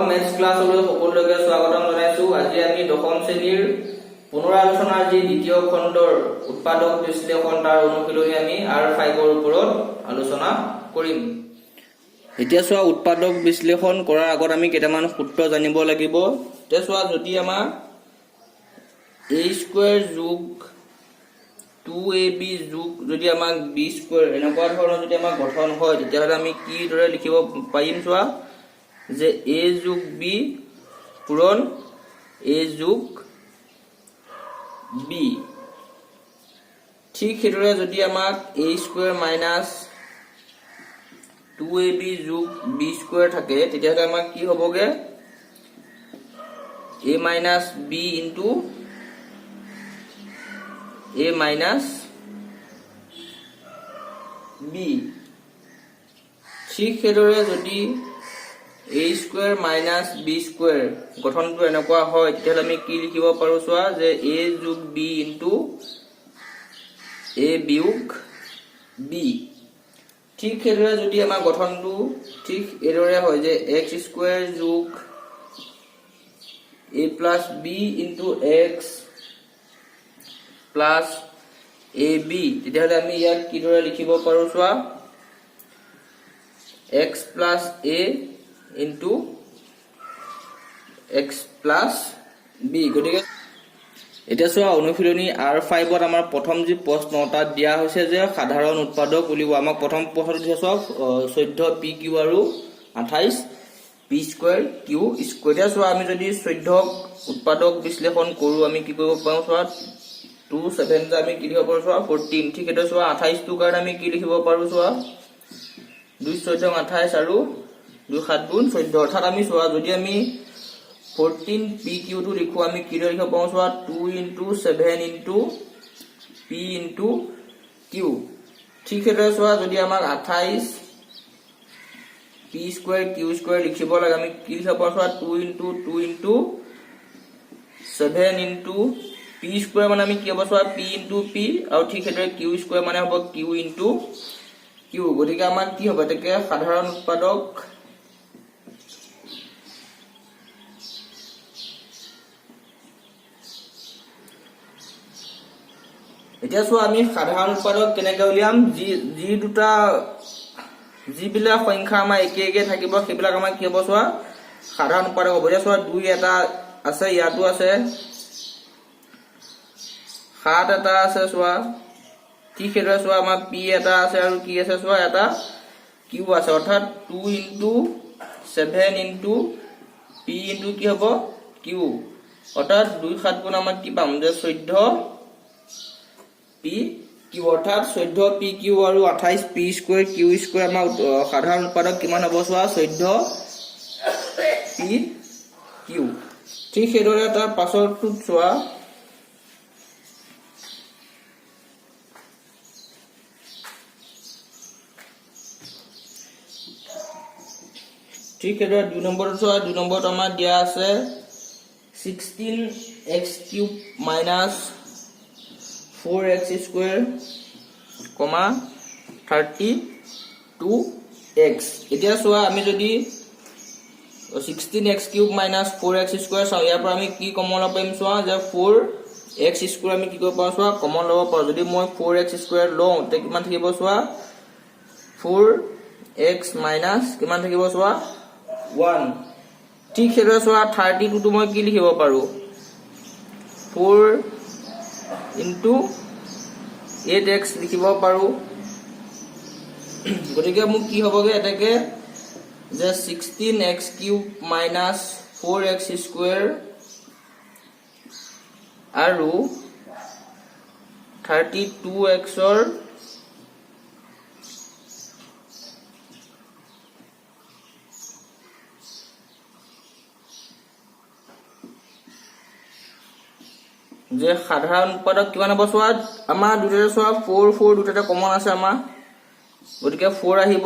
Maths ক্লাছলৈ সকলোকে স্বাগতম জনাইছো। আজি আমি দশম শ্ৰেণীৰ পুনৰালোচনাৰ যি দ্বিতীয় খণ্ডৰ উৎপাদক বিশ্লেষণ তাৰ অনুশীলনী আমি R5 ৰ ওপৰত আলোচনা কৰিম। এতিয়া চোৱা, উৎপাদক বিশ্লেষণ কৰাৰ আগত আমি কেইটামান সূত্ৰ জানিব লাগিব। এতিয়া চোৱা, যদি আমাৰ a² যোগ 2ab যোগ যদি আমাক b² এনেকুৱা ধৰণৰ যদি আমাৰ গঠন হয়, তেতিয়াহ'লে আমি কি দৰে লিখিব পাৰিম? চোৱা যে a যোগ b পূৰণ a যোগ b। ঠিক সেইদৰে যদি আমাক a² মাইনাছ 2ab যোগ b² থাকে, তেতিয়াহ'লে আমাক কি হ'বগে? a minus b into a minus b। ঠিক সেইদৰে যদি a² মাইনাছ b² গঠনটো এনেকুৱা হয়, তেতিয়াহ'লে আমি কি লিখিব পাৰো? চোৱা যে a যোগ b ইনটু a বিয়োগ b। ঠিক সেইদৰে যদি আমাৰ গঠনটো ঠিক এইদৰে হয় যে x² যোগ a plus b into x plus ab, তেতিয়াহ'লে আমি ইয়াক কিদৰে লিখিব পাৰো? চোৱা x plus a into x plus b। গতিকে এতিয়া চোৱা, অনুশীলনী R5 ত আমাৰ প্ৰথম যি প্ৰশ্ন তাত দিয়া হৈছে যে সাধাৰণ উৎপাদক উলিওৱা। আমাক প্ৰথম প্ৰশ্নটো দিছে চোৱা 14 pq আৰু 28 p² q²। এতিয়া চোৱা, আমি যদি 14 উৎপাদক বিশ্লেষণ কৰো, আমি কি কৰিব পাৰো? চোৱা 2 7 আমি কি লিখিব পাৰো? চোৱা 14। ঠিক এটা চোৱা 28 টোৰ কাৰণে আমি কি লিখিব পাৰো? চোৱা 2 14 28 আৰু 2 7 গুণ 14। অৰ্থাৎ আমি চোৱা, যদি আমি 14 pq টো লিখো, আমি কি লিখিব পাৰো? চোৱা 2 into 7 into p into q। ঠিক সেইদৰে চোৱা, যদি আমাক 28 p² q² লিখিব লাগে, আমি কি লিখিব পাৰো? চোৱা 2 ইনটু 7 ইনটু p² মানে আমি কি হ'ব? চোৱা p ইনটু p, আৰু ঠিক সেইদৰে q² মানে হ'ব q ইনটু q। গতিকে আমাৰ কি হ'ব? তেতিয়া সাধাৰণ উৎপাদক এতিয়া চোৱা, আমি সাধাৰণ উৎপাদক কেনেকৈ উলিয়াম? যিবিলাক সংখ্যা আমাৰ একে একে থাকিব, সেইবিলাক আমাৰ কি হ'ব? চোৱা সাধাৰণ উৎপাদক হ'ব। এতিয়া চোৱা 2 এটা আছে, ইয়াতো আছে, 7 এটা আছে, চোৱা ঠিক সেইদৰে চোৱা আমাৰ p এটা আছে আৰু কি আছে? চোৱা এটা q আছে। অৰ্থাৎ 2 ইনটু 7 ইনটু p ইনটু কি হ'ব? q। অৰ্থাৎ 2 7 গুণ আমাৰ কি পাম? যে 14 p q। অৰ্থাৎ 14 p q আৰু 28 p² q² আমাৰ সাধাৰণ উৎপাদক কিমান হ'ব? চোৱা 14 p q। ঠিক সেইদৰে তাৰ পাছৰটোত চোৱা ঠিক সেইদৰে 2 নম্বৰটো চোৱা, 2 নম্বৰত আমাৰ দিয়া আছে 16x³ মাইনাছ 4x² 32x। এতিয়া চোৱা, আমি যদি 16x³ মাইনাছ 4x² চাওঁ, ইয়াৰ পৰা আমি কি কমন ল'ব পাৰিম? চোৱা যে 4x² আমি কি কৰিব পাৰোঁ? চোৱা কমন ল'ব পাৰোঁ। যদি মই 4x² লওঁ, তেতিয়া কিমান থাকিব? চোৱা 4x মাইনাছ কিমান থাকিব? চোৱা 1। ঠিক সেইদৰে চোৱা 32 টো মই কি লিখিব পাৰোঁ? 4 ইনটু 8x লিখিব পাৰোঁ। গতিকে মোক কি হ'বগে? এটাকে যে 16x³ মাইনাছ 4x² আৰু 32x ৰ যে সাধাৰণ উৎপাদক কিমান হ'ব? চোৱা আমাৰ দুটাতে চোৱা 4 4 দুটাতে কমন আছে আমাৰ, গতিকে 4 আহিব।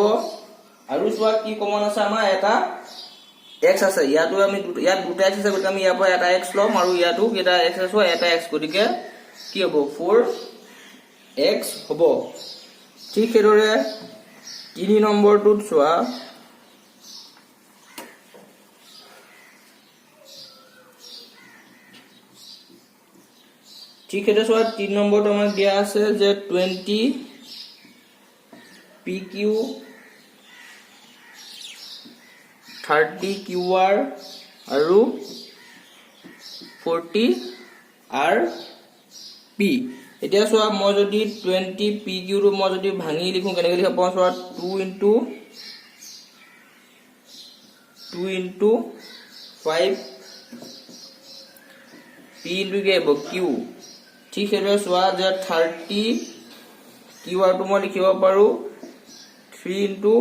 আৰু চোৱা কি কমন আছে? আমাৰ এটা x আছে, ইয়াতো আমি ইয়াত দুটা x আছে, গতিকে আমি ইয়াৰ পৰা এটা x ল'ম, আৰু ইয়াতো কেইটা x আছে? চোৱা এটা x, গতিকে কি হ'ব? 4x হ'ব। ঠিক সেইদৰে 3 নম্বৰটোত চোৱা ঠিক এটা চোৱা 3 নম্বৰটো আমাক দিয়া আছে যে 20 PQ 30 QR আৰু 40 RP এতিয়া চোৱা মই যদি 20 PQ ৰ মই যদি ভাঙি লিখো কেনেকৈ লিখিব পাওঁ চোৱা 2 into 5 P into Q ঠিক সেইদৰে চোৱা যে 30 QR টো মই লিখিব পাৰো 3 into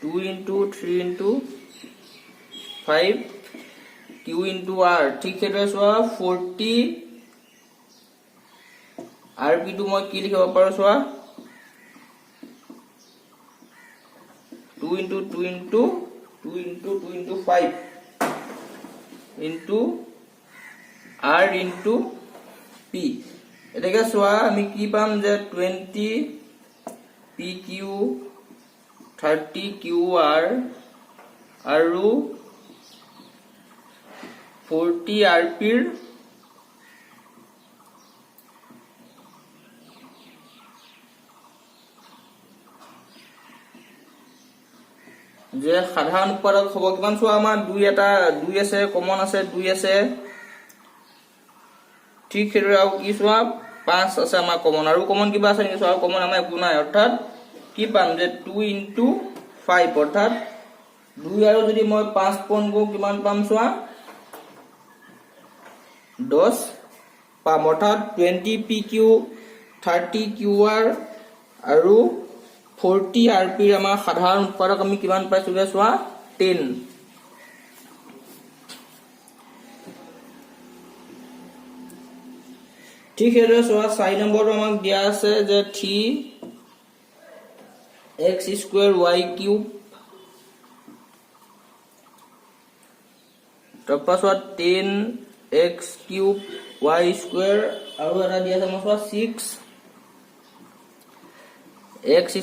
2 into 3 into 5 Q into R ঠিক সেইদৰে চোৱা 40 RP টো মই কি লিখিব পাৰো চোৱা 2 into 2 into 2 into 2 into 5 into R into P এটাকে চোৱা আমি কি পাম যে 20 PQ 30 QR আৰু 40 RP ৰ যে সাধাৰণ উৎপাদক হ'ব কিমান চোৱা আমাৰ 2 আছে কমন আছে 2 আছে ঠিক সেইদৰে আৰু কি চোৱা 5 আছে আমাৰ কমন আৰু কমন কিবা আছে নেকি চোৱা কমন আমাৰ একো নাই অৰ্থাৎ কি পাম যে 2 into 5 অৰ্থাৎ 2 আৰু যদি মই 5 পূৰণ কৰো কিমান পাম চোৱা 10 পাম অৰ্থাৎ 20 PQ 30 QR আৰু 40 RP ৰ আমাৰ সাধাৰণ উৎপাদক আমি কিমান পাইছো যে চোৱা 10 ঠিক সেইদৰে চোৱা 4 নম্বৰটো আমাক দিয়া আছে যে 3x square y cube তাৰপৰা চোৱা 10x cube y square আৰু এটা দিয়া আছে চোৱা 6x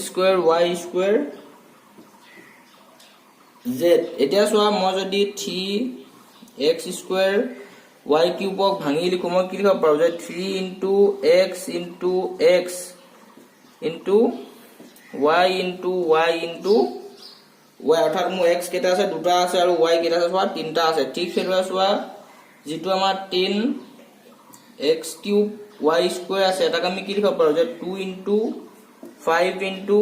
square y square z এতিয়া চোৱা মই যদি 3x square y cube ক ভাঙি লিখো মই কি লিখিব পাৰো যে 3 into x into x into y into y into y অৰ্থাৎ মোৰ x কেটা আছে দুটা আছে আৰু y কেটা আছে চোৱা তিনটা আছে ঠিক সেইদৰে চোৱা যেটো আমাৰ 10x cube y square আছে এটাক আমি কি লিখিব পাৰো যে 2 into 5 into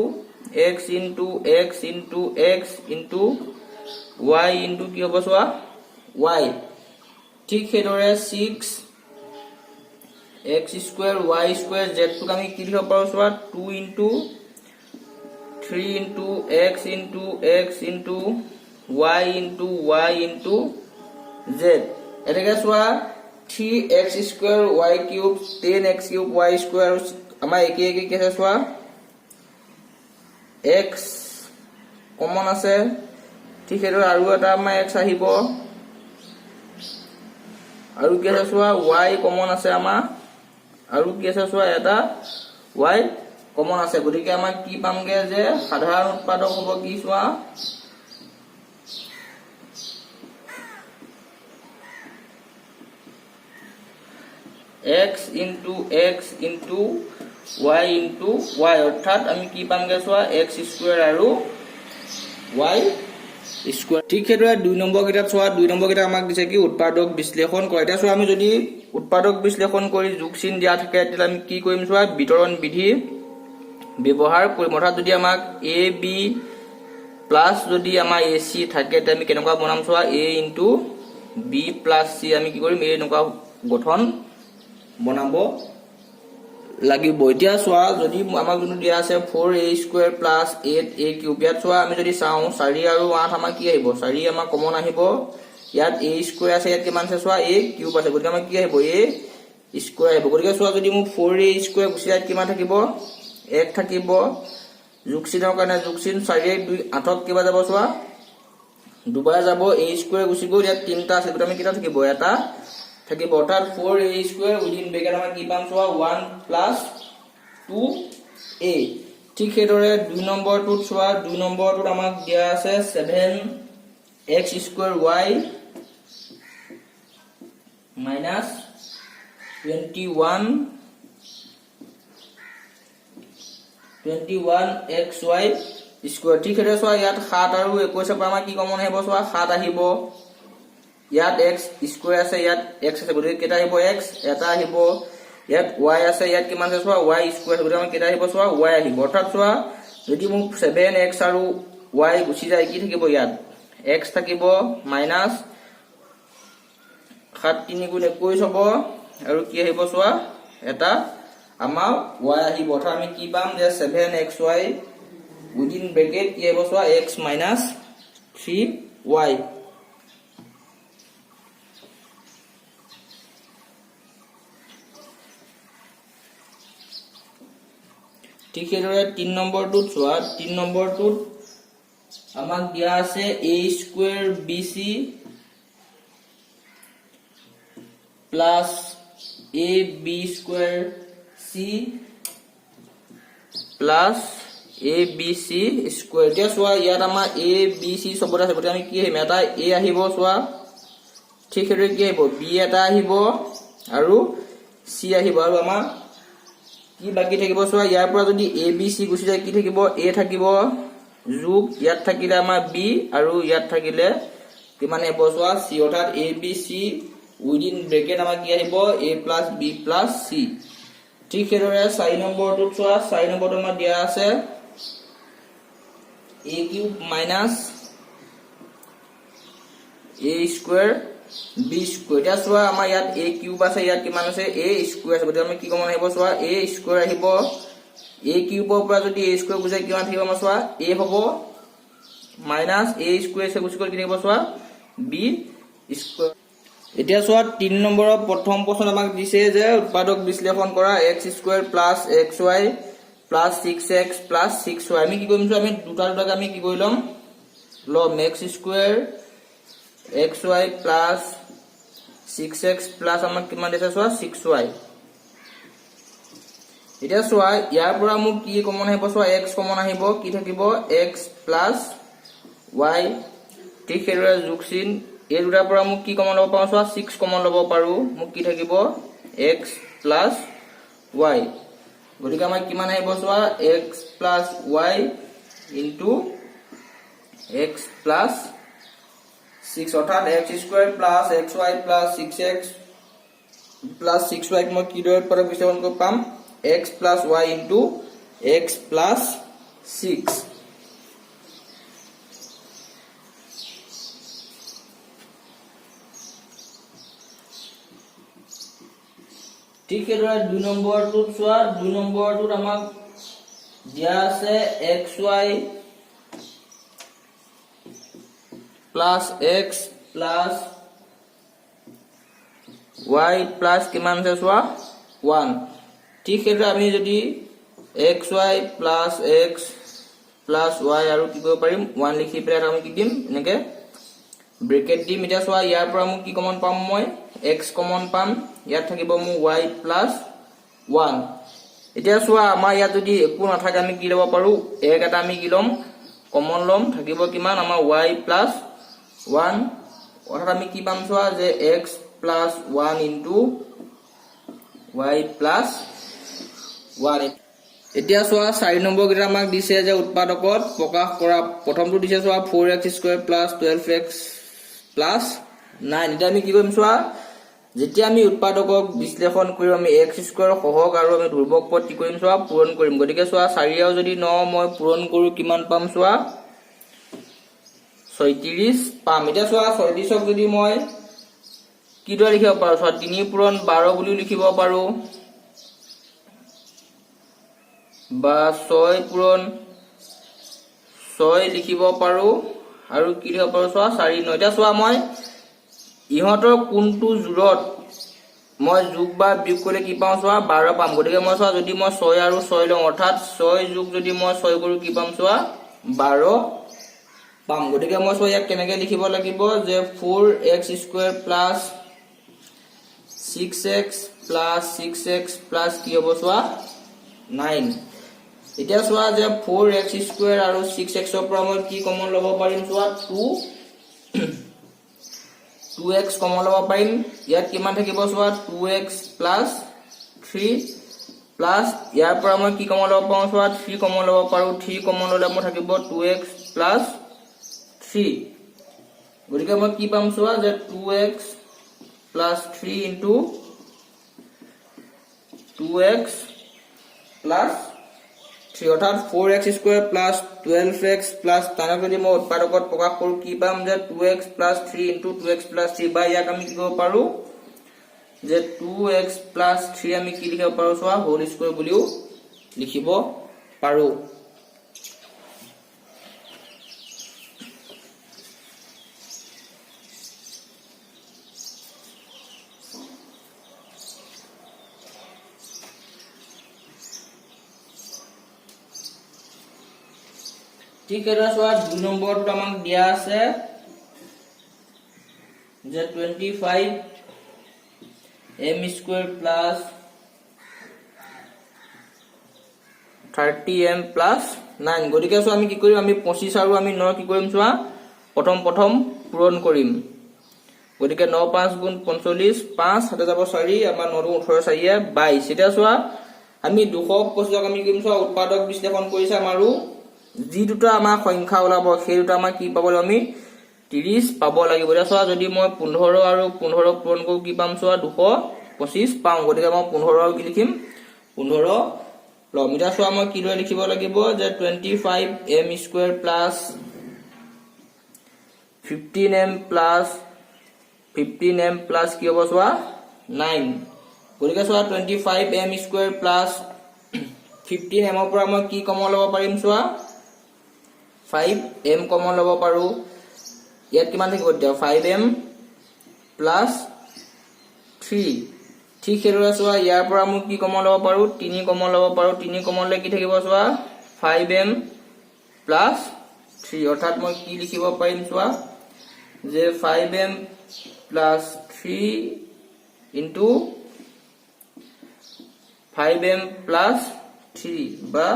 x into x into x into y into কি হ'ব চোৱা y ঠিক সেইদৰে 6x square y square z টোক আমি কি লিখিব পাৰো চোৱা 2 into 3 into x into x into y into y into z এটাকে চোৱা 3x square y cube 10x cube y square আমাৰ একে একে কি আছে চোৱা x কমন আছে ঠিক সেইদৰে আৰু এটা আমাৰ x আহিব আৰু কি আছে চোৱা y কমন আছে আমাৰ আৰু কি আছে চোৱা এটা y কমন আছে গতিকে আমাৰ কি পামগে যে সাধাৰণ উৎপাদক হ'ব কি চোৱা x into x into y into y অৰ্থাৎ আমি কি পামগে চোৱা x স্কয়াৰ আৰু y স্কয়াৰ ঠিক সেইদৰে 2 নম্বৰ কিতাপ চোৱা 2 নম্বৰ কিতাপ আমাক দিছে কি উৎপাদক বিশ্লেষণ কৰা এটা চোৱা আমি যদি উৎপাদক বিশ্লেষণ কৰি যোগ চিন দিয়া থাকে তেতিয়া আমি কি কৰিম চোৱা বিতৰণ বিধি ব্যৱহাৰ কৰিম অৰ্থাৎ যদি আমাক a b প্লাস যদি আমাৰ ac থাকে তেতিয়া আমি কেনেকুৱা বনাম চোৱা a into b plus c আমি কি কৰিম এই এনেকুৱা গঠন বনাব লাগিব এতিয়া চোৱা যদি আমাক যোনটো দিয়া আছে 4a square plus 8a cube ইয়াত চোৱা আমি যদি চাওঁ 4 আৰু 8 আমাৰ কি আহিব 4 আমাৰ কমন আহিব ইয়াত a square আছে ইয়াত কিমান আছে চোৱা a cube আছে গতিকে আমাৰ কি আহিব a square আহিব গতিকে চোৱা যদি মোক 4a square গুছি যায় কিমান থাকিব 1 থাকিব যোগ চিনৰ কাৰণে যোগ চিন 4 2 8ক কিবা যাব চোৱা দুবাৰ যাব a square গুছি গ'ল ইয়াত তিনটা আছে গতিকে আমি কিটা থাকিব এটা থাকিব অৰ্থাৎ 4a square উইদিন ব্ৰেকেট আমাৰ কি পাম চোৱা 1 plus 2a ঠিক সেইদৰে 2 নম্বৰটোত চোৱা 2 নম্বৰটোত আমাক দিয়া আছে 7x square y minus 21xy square ঠিক আছে সোয়া ইয়াত 7 আৰু 21 পৰা আমাৰ কি কমন আহিব সোৱা 7 আহিব ইয়াত x স্কয়ার আছে ইয়াত x আছে গতিকে কেটা আহিব x এটা আহিব ইয়াত y আছে ইয়াত কিমান আছে সোৱা y স্কয়াৰ গতিকে আমাৰ কেটা আহিব সোৱা y আহিব অৰ্থাৎ সোৱা যদি মোক 7x আৰু y গুছি যায় কি থাকিব ইয়াত x থাকিব minus 7 3 গুণ 21 হ'ব আৰু কি আহিব সোৱা এটা আমাৰ y আহিব অৰ্থাৎ আমি কি পাম যে 7xy within bracket কি আহিব সোৱা x minus 3y ঠিক এদৰে 3 নম্বৰটোত সোৱা 3 নম্বৰটোত আমাক দিয়া আছে a square bc plus ab square c plus abc square দিয়া সোৱা ইয়াত আমাৰ abc সবতে আছে গতিকে আমি কি আহিম এটা a আহিব সোৱা ঠিক এদৰে কি আহিব b এটা আহিব আৰু c আহিব আৰু আমাৰ কি বাকি থাকিব সোৱা ইয়াৰ পৰা যদি abc গুছি যায় কি থাকিব a থাকিব যোগ ইয়াত থাকিলে আমাৰ b আৰু ইয়াত থাকিলে কিমান হ'ব সোৱা c অৰ্থাৎ abc within bracket আমাৰ কি আহিব a plus b plus c ঠিক এদৰে 4 নম্বৰটোত সোৱা 4 নম্বৰটো আমাৰ দিয়া আছে a cube minus a square b square এটা সোৱা আমাৰ ইয়াত a cube আছে ইয়াত কিমান আছে a square আছে গতিকে আমি কি কমন আহিব সোৱা a square আহিব a cube পৰা যদি a square গুজাই কিমান থাকিব আমাৰ সোৱা a হ'ব minus a square সে গুছি গল কি থাকিব সোৱা b square এতিয়া সোৱা 3 নম্বৰৰ প্ৰথম প্ৰশ্ন আমাক দিছে যে উৎপাদক বিশ্লেষণ কৰা x square plus xy plus 6x plus 6y আমি কি কৰিম আমি দুটা দুটাকে আমি কি কৰিলম লম x square xy plus 6x plus আমাক কিমান দিছে সোৱা 6y এতিয়া সোৱা ইয়াৰ পৰা মোক কি কমন আহিব সোৱা x কমন আহিব কি থাকিব x plus y ঠিক এদৰে যোগচিন এই দুটাৰ পৰা মোক কি কমন ল'ব পাৰো সোৱা 6 কমন ল'ব পাৰো মোক কি থাকিব x plus y গতিকে আমাৰ কিমান আহিব সোৱা x plus y into x plus 6 অৰ্থাৎ x square plus xy plus 6x plus 6y মই কি দৰে পৰা বিশ্লেষণ কৰিব পাম x plus y into x plus 6 ঠিক এদৰে 2 নম্বৰটোত সোৱা 2 নম্বৰটোত আমাক দিয়া আছে xy plus x plus y plus কিমান আছে সোৱা 1 ঠিক এদৰে আমি যদি xy plus x plus y আৰু কি কৰিব পাৰিম 1 লিখি পেলাই আমি কি দিম এনেকে ব্ৰেকেট দিম এটা সোৱা ইয়াৰ পৰা মোক কি কমন পাম মই x কমন পাম ইয়াত থাকিব মোৰ y plus 1 এতিয়া সোৱা আমাৰ ইয়াত যদি একো নাথাকে আমি কি ল'ব পাৰো এক এটা আমি কি লম কমন লম থাকিব কিমান আমাৰ y plus 1 অৰ্থাৎ আমি কি পাম সোৱা যে x plus 1 into y plus 1 এতিয়া সোৱা 4 নম্বৰ গিটা আমাক দিছে যে উৎপাদকত প্ৰকাশ কৰা প্ৰথমটো দিছে সোৱা 4x square plus 12x plus 9 এটা আমি কি কৰিম সোৱা যেতিয়া আমি উৎপাদকক বিশ্লেষণ কৰিম আমি x square সহগ আৰু আমি ধ্ৰুবক পদ কি কৰিম সোৱা পূৰণ কৰিম গতিকে সোৱা 4 আৰু যদি 9 মই পূৰণ কৰো কিমান পাম সোৱা 36 পাম এটা সোৱা 36ক যদি মই কি দৰে লিখিব পাৰো সোৱা 3 পূৰণ 12 বুলি লিখিব পাৰো বা 6 পূৰণ 6 লিখিব পাৰো আৰু কি লিখিব পাৰো সোৱা 4 9 এটা সোৱা মই ইহতৰ কোনটো জুৰত মই যোগ বা বিয়োগ কৰিলে কি পাম সোৱা 12 পাম গতিকে মই সোৱা যদি মই 6 আৰু 6 লওঁ অৰ্থাৎ 6 যোগ যদি মই 6 কৰো কি পাম সোৱা 12 পাম গতিকে মই সোৱা ইয়াক কেনেকৈ লিখিব লাগিব যে 4x square plus 6x plus 6x plus কি হ'ব সোৱা 9 এতিয়া সোৱা যে 4x square আৰু 6x ৰ পৰা মই কি কমন ল'ব পাৰিম সোৱা 2 2x কমন ল'ব পাৰিম ইয়াত কিমান থাকিব চোৱা 2x প্লাস 3 প্লাস ইয়াৰ পৰা মই কি কমন ল'ব পাৰো চোৱা 3 কমন ল'ব পাৰো 3 কমন ল'লে মোৰ থাকিব 2x প্লাস 3 গতিকে মই কি পাম চোৱা যে 2x plus 3 into 2x plus 3 অৰ্থাৎ 4x square plus 12x plus তানা যদি মই উৎপাদকত প্ৰকাশ কৰো কি পাম যে 2x plus 3 into 2x plus 3 বা ইয়াক আমি কি কৰিব পাৰো যে 2x প্লাস 3 আমি কি লিখিব পাৰো চোৱা হোল স্কয়াৰ বুলিও লিখিব পাৰো ঠিক আছে চোৱা 2 নম্বৰটো আমাক দিয়া আছে যে 25 m square plus 30m plus 9 গতিকে চোৱা আমি কি কৰিম আমি 25 আৰু আমি 9 কি কৰিম চোৱা প্ৰথম পূৰণ কৰিম গতিকে 9 5 গুণ 45 5 হাতে যাব 4 আমাৰ 9 18 4 22 এটা চোৱা আমি 225 আমি কৰিম চোৱা উৎপাদক বিশ্লেষণ কৰিছা আৰু যি দুটা আমাৰ সংখ্যা ওলাব সেই দুটা আমাৰ কি পাব আমি 30 পাব লাগিব এটা চোৱা যদি মই 15 আৰু 15 পূৰণ কৰো কি পাম চোৱা 225 পাম গতিকে মই 15 আৰু কি লিখিম 15 লমিটা চোৱা মই কি লৈ লিখিব লাগিব যে 25m square plus 15m plus কি হ'ব চোৱা 9 গতিকে চোৱা 25m স্কয়াৰ প্লাস 15m ৰ পৰা মই কি কমন ল'ব পাৰিম চোৱা 5m কমন ল'ব পাৰো ইয়াত কিমান থাকিব এতিয়া 5m প্লাস 3 ঠিক হেৰুৱা চোৱা ইয়াৰ পৰা মই কি কমন ল'ব পাৰো 3 কমন ল'ব পাৰো 3 কমন লৈ কি থাকিব চোৱা 5m প্লাস 3 অৰ্থাৎ মই কি লিখিব পাৰিম চোৱা যে 5m plus 3 into 5m plus 3 বা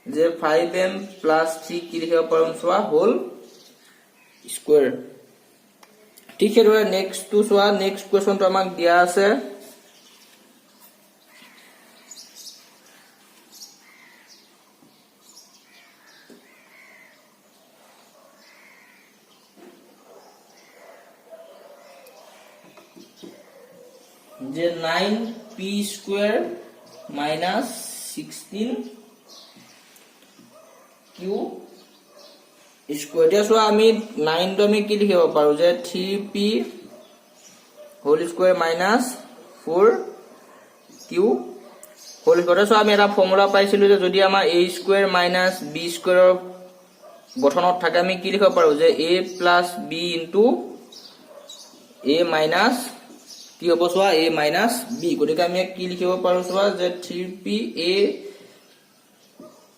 যে 5m প্লাস 3 কি লিখিব পাৰোঁ চোৱা হোল স্কয়াৰ ঠিক হেৰুৱা নেক্সট টু চোৱা নেক্সট কোৱেশ্চনটো আমাক দিয়া আছে যে 9p square minus 16q square দিয়া চোৱা আমি 9 টো আমি কি লিখিব পাৰো যে 3p whole square minus 4q whole square চোৱা আমি এটা ফৰ্মুলা পাইছিলো যে যদি আমাৰ a স্কয়াৰ minus b স্কয়াৰৰ গঠনত থাকে আমি কি লিখিব পাৰো যে a plus b into a minus কি হ'ব চোৱা a minus b গতিকে আমি কি লিখিব পাৰো চোৱা যে 3p a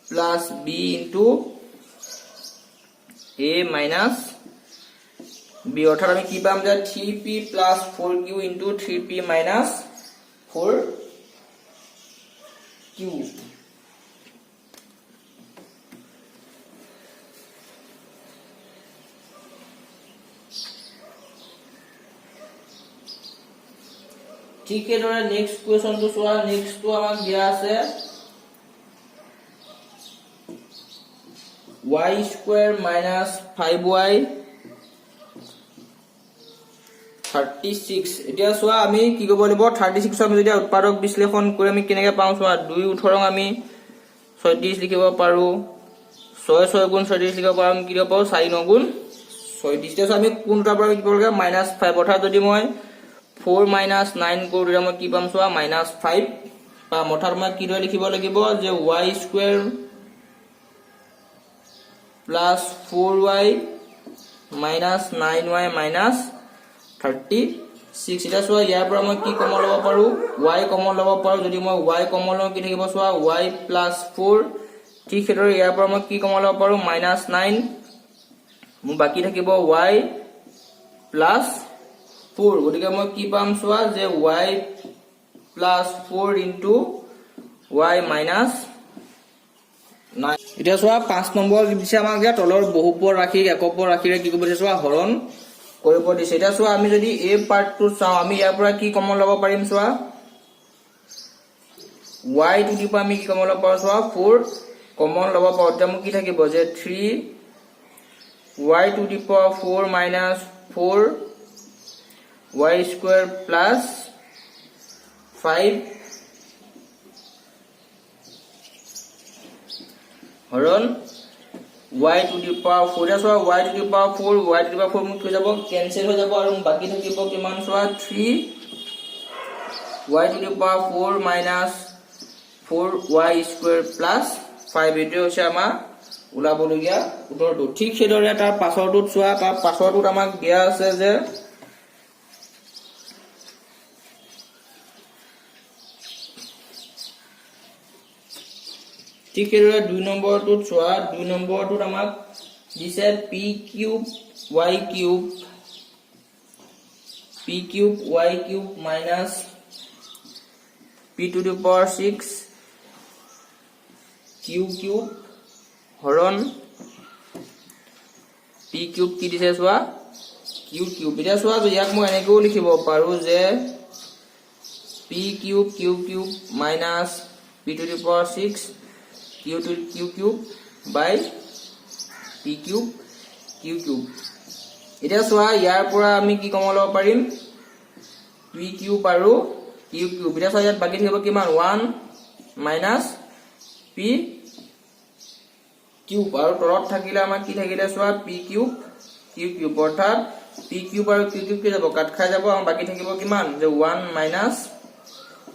plus b into a minus b অৰ্থাৎ আমি কি পাম যে 3p plus 4q into 3p minus 4q ঠিক এদৰে নেক্সট কোৱেশ্চনটো চোৱা নেক্সটটো আমাক দিয়া আছে y স্কয়াৰ minus 5y 36 এতিয়া চোৱা আমি কি কৰিব লাগিব 36 আমি যদি উৎপাদক বিশ্লেষণ কৰি আমি কেনেকৈ পাওঁ চোৱা 2 18 আমি 36 লিখিব পাৰো 6 6 গুণ 36 লিখিব পাৰো কি লিখিব পাৰো 4 9 গুণ 36 এতিয়া আমি কোনটাৰ পৰা কি কৰিব লাগে -5 অৰ্থাৎ যদি মই 4 minus 9 কৰো তেতিয়া মই কি পাম চোৱা -5 পাম অৰ্থাৎ মই কি লৈ লিখিব লাগিব যে y square plus 4y minus 9y minus 36 এটা চোৱা ইয়াৰ পৰা মই কি কমন ল'ব পাৰো y কমন ল'ব পাৰো যদি মই y কমন লওঁ কি থাকিব চোৱা y plus 4 ঠিক হেতৰ ইয়াৰ পৰা মই কি কমন ল'ব পাৰো -9 মোৰ বাকি থাকিব y plus 4 গতিকে মই কি পাম চোৱা যে y plus 4 into y minus 9 এতিয়া চোৱা 5 নম্বৰ দিছে আমাক যে তলৰ বহুপদ ৰাশি একপদ ৰাশিৰে কি কৰিব দিছে চোৱা হৰণ কৰিব দিছে এটা চোৱা আমি যদি এই পাৰ্টটো চাওঁ আমি ইয়াৰ পৰা কি কমন ল'ব পাৰিম চোৱা y টু দি পাৱাৰ আমি কি কমন ল'ব পাৰো চোৱা 4 কমন ল'ব পাৰো তেতিয়া মোক কি থাকিব যে 3 y to the power 4 minus 4 y square plus 5 হৰণ y টু দি পাৱাৰ 4 এটা চোৱা y to the power 4 y to the power 4 মোক হৈ যাব কেনসেল হৈ যাব আৰু বাকি থাকিব কিমান চোৱা 3 y to the power 4 minus 4y square plus 5 এটো হৈছে আমাৰ উলাবলগিয়া উত্তৰটো ঠিক সেইদৰে তাৰ পাছৰটোত চোৱা তাৰ পাছৰটোত আমাক দিয়া আছে যে ঠিক সেইদৰে 2 নম্বৰটোত চোৱা 2 নম্বৰটোত আমাক দিছে p cube y cube minus p to the power 6 q cube হৰণ p cube কি দিছে চোৱা q cube এটা চোৱা ইয়াক মই এনেকৈ লিখিব পাৰো যে p cube minus p to the power 6 q cube by p cube q cube এটা চোৱা ইয়াৰ পৰা আমি কি কমন ল'ব পাৰিম p cube আৰু q cube এটা চোৱা ইয়াত বাকি থাকিব কিমান 1 minus p cube আৰু তলত থাকিলে আমাৰ কি থাকিলে চোৱা p cube q cube অৰ্থাৎ p cube আৰু q cube কি যাব কাট খাই যাব আৰু বাকি থাকিব কিমান যে 1 minus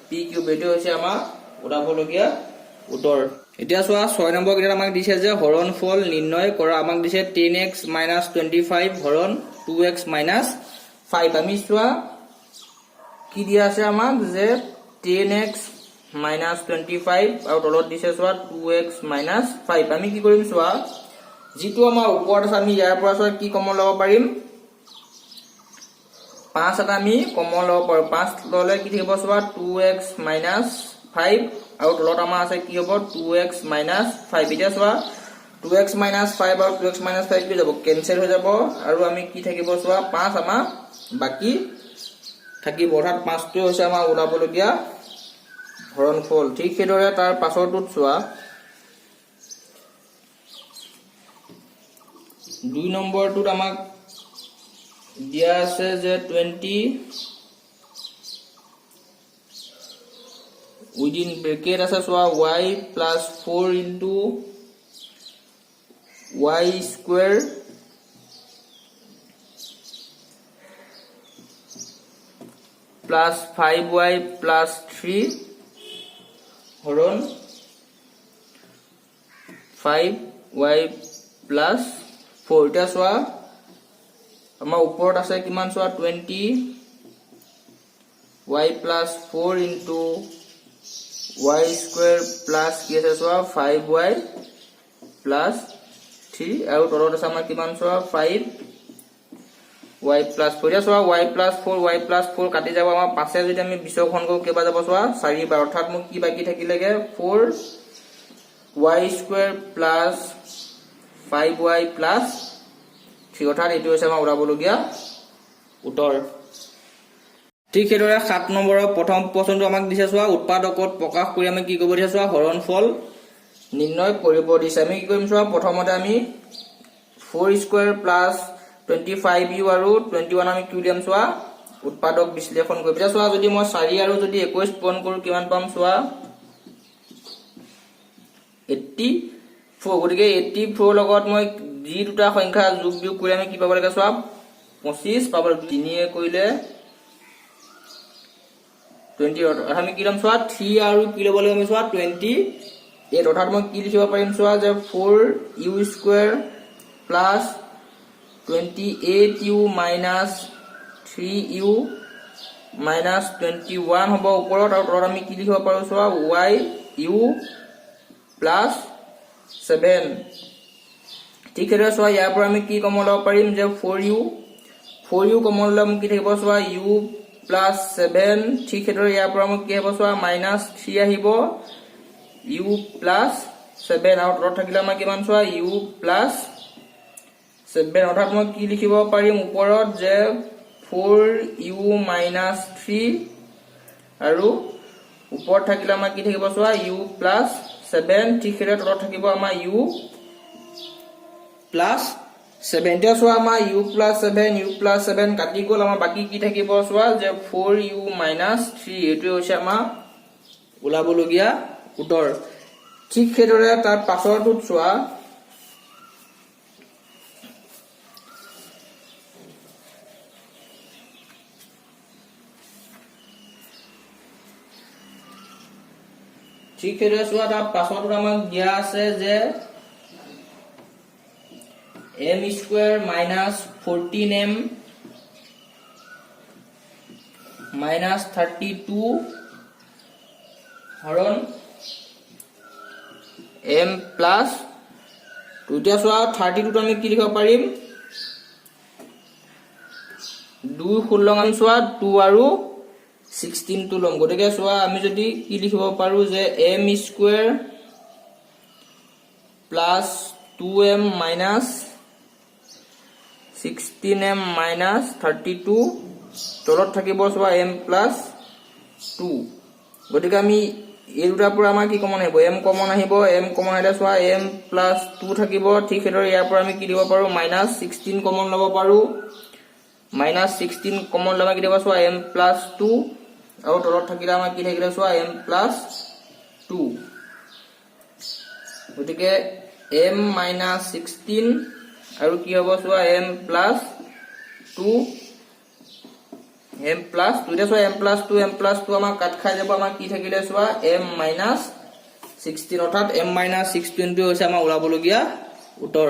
p cube এটো হৈছে আমাৰ উলাবলগিয়া উত্তৰ এতিয়া চোৱা 6 নম্বৰ কিটা আমাক দিছে যে হৰণফল নিৰ্ণয় কৰা আমাক দিছে 10x - 25 হৰণ 2x - 5 আমি চোৱা কি দিয়া আছে আমাক যে 10x - 25 আৰু তলত দিছে চোৱা 2x - 5 আমি কি কৰিম চোৱা যেটো আমাৰ ওপৰত আছে আমি ইয়াৰ পৰা চোৱা কি কমন ল'ব পাৰিম 5 এটা আমি কমন ল'ব পাৰো 5 ললে কি থাকিব চোৱা 2x - 5 আৰু তলত আমাৰ আছে কি হ'ব 2x - 5 এতিয়া চোৱা 2x - 5 আৰু 2x - 5 কি যাব কেনসেল হৈ যাব আৰু আমি কি থাকিব চোৱা 5 আমাৰ বাকি থাকিব অৰ্থাৎ 5 টো হৈছে আমাৰ উলাবলগিয়া হৰণফল ঠিক সেইদৰে তাৰ পাছৰটোত চোৱা 2 নম্বৰটোত আমাক দিয়া আছে যে 20 within bracket আছে চোৱা y plus 4 into y square plus 5y plus 3 হৰণ 5y plus 4 এটা চোৱা আমাৰ ওপৰত আছে কিমান চোৱা 20 y plus 4 into y square plus কি আছে চোৱা 5y plus 3 আৰু তলত আছে আমাৰ কিমান চোৱা 5 y plus 4 চোৱা y plus 4 কাটি যাব আমাৰ পাছে যদি আমি বিছখন কৰো কেবা যাব চোৱা 4 বাৰ অৰ্থাৎ মোক কি বাকি থাকিলেগে 4 y square plus 5y plus 3 অৰ্থাৎ এটো হৈছে আমাৰ উলাবলগিয়া উত্তৰ ঠিক সেইদৰে 7 নম্বৰৰ প্ৰথম প্ৰশ্নটো আমাক দিছে চোৱা উৎপাদকত প্ৰকাশ কৰি আমি কি কৰিব দিছে চোৱা হৰণফল নিৰ্ণয় কৰিব দিছে আমি কি কৰিম চোৱা প্ৰথমতে আমি 4 square plus 25u আৰু 21 আমি কি উলিয়াম চোৱা উৎপাদক বিশ্লেষণ কৰিব দিছে চোৱা যদি মই 4 আৰু যদি 21 পূৰণ কৰো কিমান পাম চোৱা 84 গতিকে 84 লগত মই যি দুটা সংখ্যা যোগ বিয়োগ কৰি আমি কি পাব লাগে চোৱা 25 পাব 3 এ কৰিলে 20 আমি কি লম চোৱা 3 আৰু কি লব লাগে আমি চোৱা 28 অৰ্থাৎ মই কি লিখিব পাৰিম চোৱা যে 4u square plus 28u minus 3u minus 21 হ'ব ওপৰত আৰু তলত আমি কি লিখিব পাৰো চোৱাyu plus 7 ঠিক আছে চোৱা ইয়াৰ পৰা আমি কি কমন ল'ব পাৰিম যে 4u কমন ল'ম কি থাকিব চোৱা u plus 7 ঠিক আছে ইয়াৰ পৰা মোক কি হ'ব চোৱা minus 3 আহিব u plus 7 আৰু তলত থাকিলে আমাৰ কিমান চোৱা u plus 7 অৰ্থাৎ মই কি লিখিব পাৰিম ওপৰত যে 4u - 3 আৰু ওপৰত থাকিলে আমাৰ কি থাকিব চোৱা u + 7 ঠিক হেৰে তলত থাকিব আমাৰ u + 7 এতিয়া চোৱা আমাৰ u + 7 কাটি গ'ল আমাৰ বাকি কি থাকিব চোৱা যে 4u - 3 এটো হৈছে আমাৰ ওলাবলগীয়া উত্তৰ ঠিক হেৰে তাৰ পাছৰটোত চোৱা ঠিক হেৰে চোৱা তাৰ পাছৰটোত আমাক দিয়া আছে যে m² - 14m - 32 হৰণ m প্লাস 2 এতিয়া চোৱা 32 টো আমি কি লিখিব পাৰিম 2 16 আমি চোৱা 2 আৰু 16 টো লম গতিকে চোৱা আমি যদি কি লিখিব পাৰো যে m² plus 2m minus 16m minus 32 তলত থাকিব চোৱা m প্লাস 2 গতিকে আমি এই দুটাৰ পৰা আমাৰ কি কমন আহিব m কমন আহিব m কমন আহিলে চোৱা m প্লাস 2 থাকিব ঠিক হেদৰে ইয়াৰ পৰা আমি কি দিব পাৰো মাইনাস 16 কমন লব পাৰো মাইনাস 16 কমন লবা কি দিব চোৱা m প্লাস 2 আৰু তলত থাকিলে আমাৰ কি থাকিলে চোৱা m প্লাস 2 গতিকে m মাইনাস 16 আৰু কি হ'ব চোৱা m প্লাস 2 m প্লাস 2 এতিয়া চোৱা m প্লাস 2 আমাৰ কাট খাই যাব আমাৰ কি থাকিলে চোৱা m মাইনাস 16 অৰ্থাৎ m মাইনাস 16 টো হৈছে আমাৰ ওলাবলগীয়া উত্তৰ